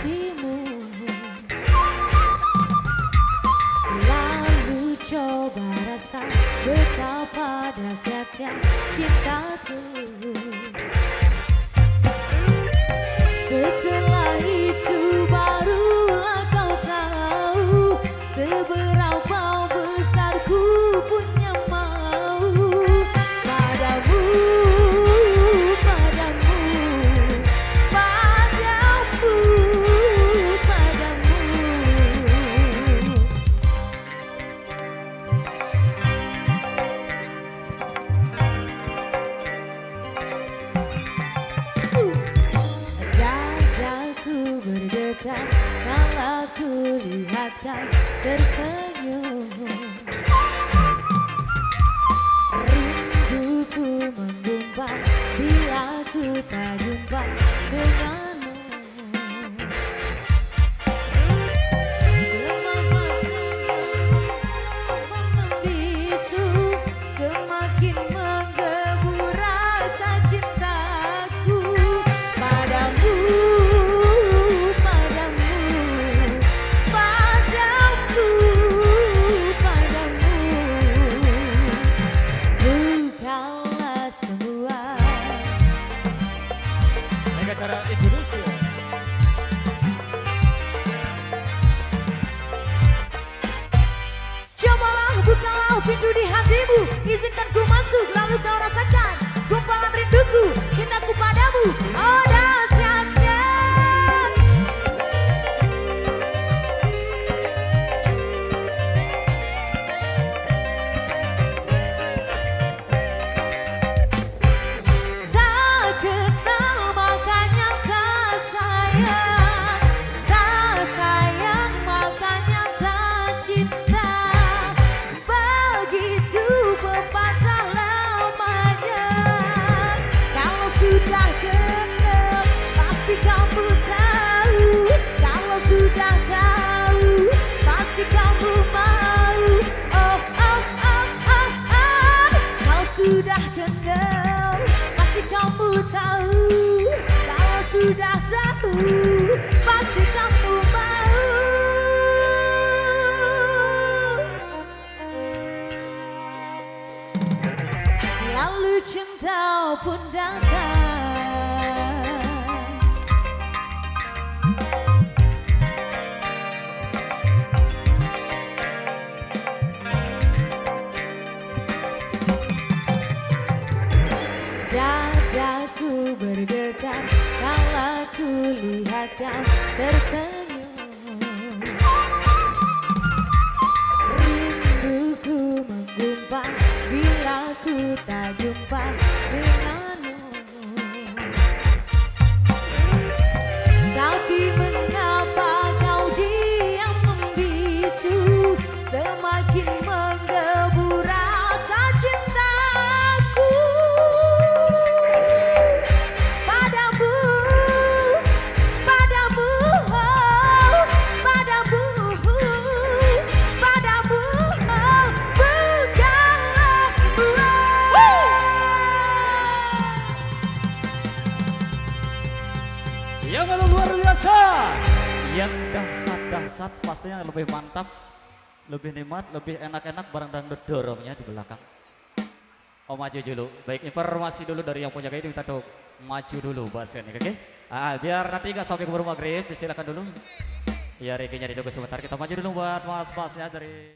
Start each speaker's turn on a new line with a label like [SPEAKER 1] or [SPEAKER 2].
[SPEAKER 1] hatimu, lalu coba rasa betapa dahsyatnya cintaku. Setelah itu barulah kau tahu seberapa besar ku punya mau padamu, padamu, padamu, padamu. Dadaku berdetak kala ku lihat kau tersenyum. Rinduku menggumpal bila ku tak jumpa denganmu. Lemah membisu, semakin menggebu rasa cintaku padamu, padamu, padamu, padamu. Bukalah semua.
[SPEAKER 2] Mega cara Indonesia.
[SPEAKER 1] Cobalah bukalah pintu di hatimu, izinkan ku masuk lalu kau rasakan gumpalan rinduku, cintaku padamu. Oh dahsyatnya. Tak kenal makanya tak sayang, tak sayang makanya tak cinta. Begitu pepatah lamanya. Kalau sudah kenal pasti kamu tahu. Kalau sudah tahu pasti kamu mau. Oh oh oh oh oh. Kalau sudah kenal pasti kamu tahu. Kalau sudah tahu pasti kamu mau. Lalu cinta pun datang. Dadaku bergetar kala ku lihat kau tersenyum. Rinduku menggumpal bila ku tak jumpa denganmu. Tapi mengapa kau diam membisu, semakin menggebu rasa cintaku padamu, padamu, oh, padamu, padamu, oh, bukalah semua.
[SPEAKER 2] Yang baru luar biasa, yang dahsyat-dahsyat pastinya lebih mantap, lebih nikmat, lebih enak-enak barang dangdut dorongnya di belakang. Oh maju dulu, baik informasi dulu dari yang punya kayak kita tuh maju dulu bahasanya, oke? Biar nanti nggak sampai keburu maghrib, silakan dulu. Ya reginya didukung sebentar, kita maju dulu buat mas-masnya dari.